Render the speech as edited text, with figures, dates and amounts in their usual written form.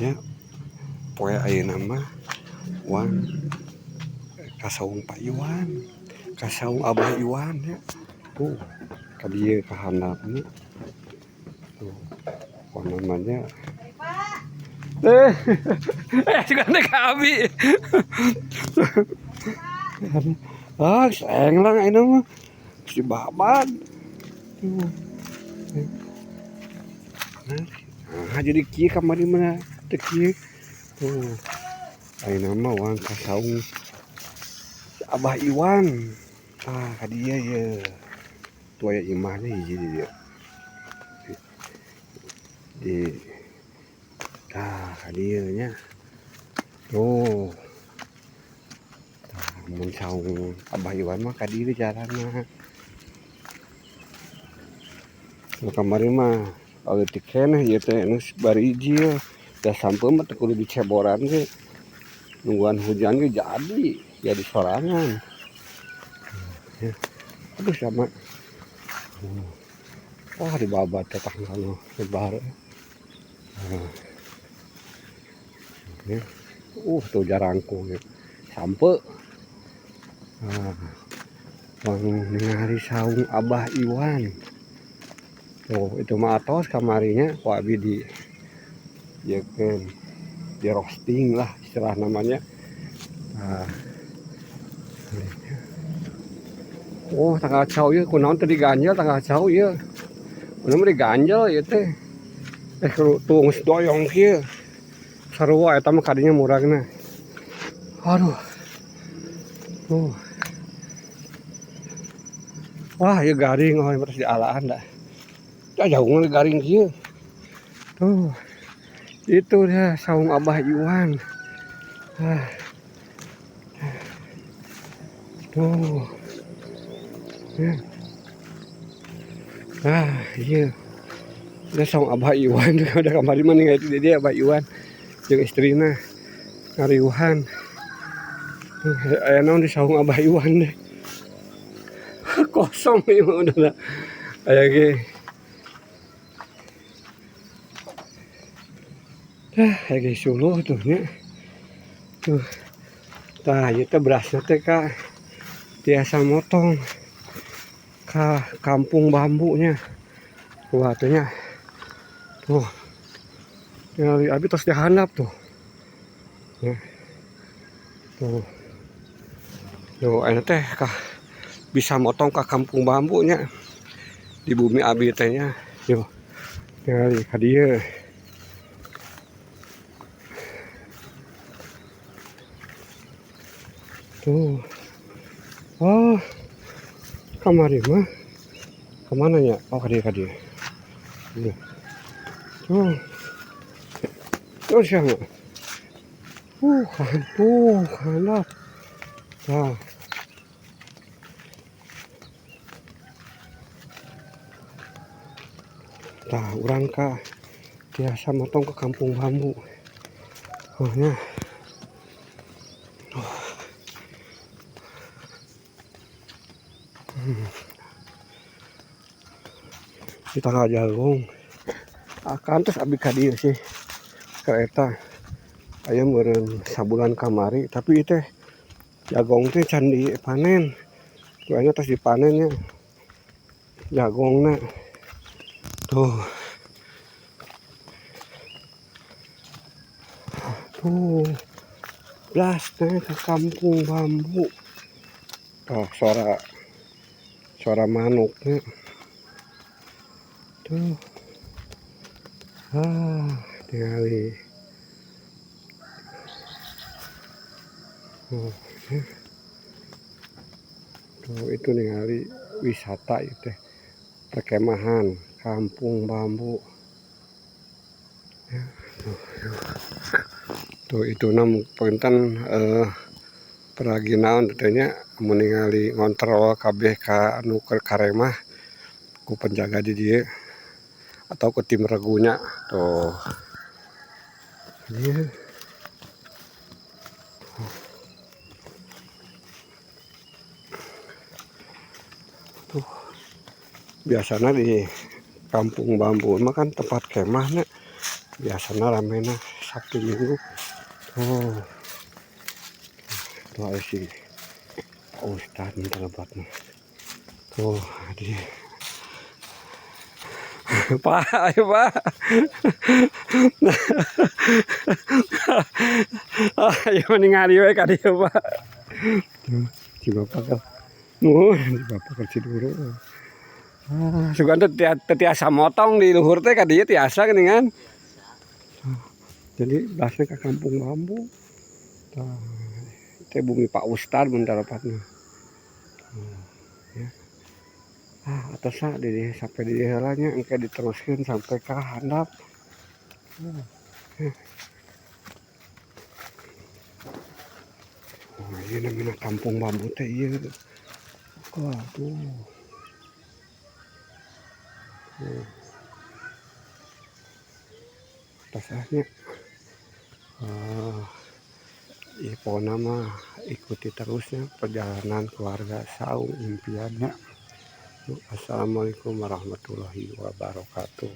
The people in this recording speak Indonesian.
ya poe ayeuna mah wan kasaung Pak Iwan, kasaung Abah Iwan ya. Tuh, ka dieu ka handapna. Tuh, apa namanya? Eh, juga nek abi. Ah, sayang lah ini mah si babat. Tuh. Nah, jadi kieu kamari mana teu kieu. Tuh. Ayeuna mah wan kasaung Abah Iwan. Ah, ka dieu ye. Tuh aya imahna hiji di dieu. Di ka dieu nya. Tuh. Mun saung Abah Iwan mah ka dieu jalanna. Nu kamari mah leutik keneh ieu teh nu bari hiji ye. Da sampeun mah teu kudu diceboran ge. Nungguan hujan ge jadi sorangan. Ya. Aduh sama. Wah di babat teh tanggal lebar. Ya. Tuh jarangkung ya. Sampe. Ningali saung Abah Iwan. Tuh itu mah atos kamarinya ku abi di yekeun di roasting lah istilah namanya. Oh tanggal cau ieu kunaon teh diganjel tanggal cau ieu. Mun mah diganjel ieu teh. Tuh geus doyong kieu. Sarua eta mah kadinya muragna. Aduh. Tuh. Wah, ieu garing oh terus dialaan dah. Jauh ngeuh garing kieu. Tuh. Itu dia saung Abah Iwan. Tuh. Iya. Udah saung Abah Iwan udah kamari mah ningali di dia Abah Iwan jeung istrina ngariuhan. Aya naon di saung Abah Iwan deh. Kosong ieu mah udah aya ge. Aya ge suluh tuh nya. Tuh. Tah ieu teh berasna teh ka tiasa motong ka kampung bambunya. Wah tuh nya. Tuh. Ningali abi tos dihandap tuh. Ya. Tuh. Tuh aya teh ka bisa motong ka kampung bambunya di bumi abi teh nya. Yo. Ningali ka dieu. Tuh. Oh. Kamari mah. Kemana ya? Oh ka dieu ka dieu. Tuh. Tuh siapa? Tuh, handap. Nah. Tah, urang ka biasa motong ke kampung bambu. Oh nya. Di tanggal jagung. Akan terus abi ka dieu sih. Kereta. Aya meureun sabulan kamari tapi teh jagong teh can dipanen. Kuenya tos dipanen nya. Jagongna. Tuh. Tuh. Blas teh ke kampung bambu. Tuh suara manuknya. Tuh. Tingali. Tuh itu ningali wisata itu perkemahan kampung bambu. Ya, tuh itu nam punten peragi naon tetenya mun ningali ngontrol kabeh ka anu karemah ku penjaga di dieu atau ke tim regunya tuh. Iya. Tuh. Biasanya di kampung bambu mah kan tempat kemahnya biasanya ramena Sabtu Minggu. Tuh tuh ada si Pak Ustadz nih tempatnya. Tuh dia. Pak, ayo Pak. Ayo ningali we ka dieu Pak. Tuh, si Bapak kan. Si Bapak kan dulu. Sugan teh tiasa motong di luhur teh ka dieu tiasa geuningan. Jadi basna ka Kampung Bambu. Tah, teh bumi Pak Ustad mun tarepatna. Ya. Atosna di dieu sampai di dieu heula nya engke diteruskeun sampai ka handap. Oh, ieu namina Kampung Bambu teh ieu. Waduh. Tasahnya. Pokoknya mah ikuti terusnya perjalanan keluarga Saung impiannya. Assalamualaikum warahmatullahi wabarakatuh.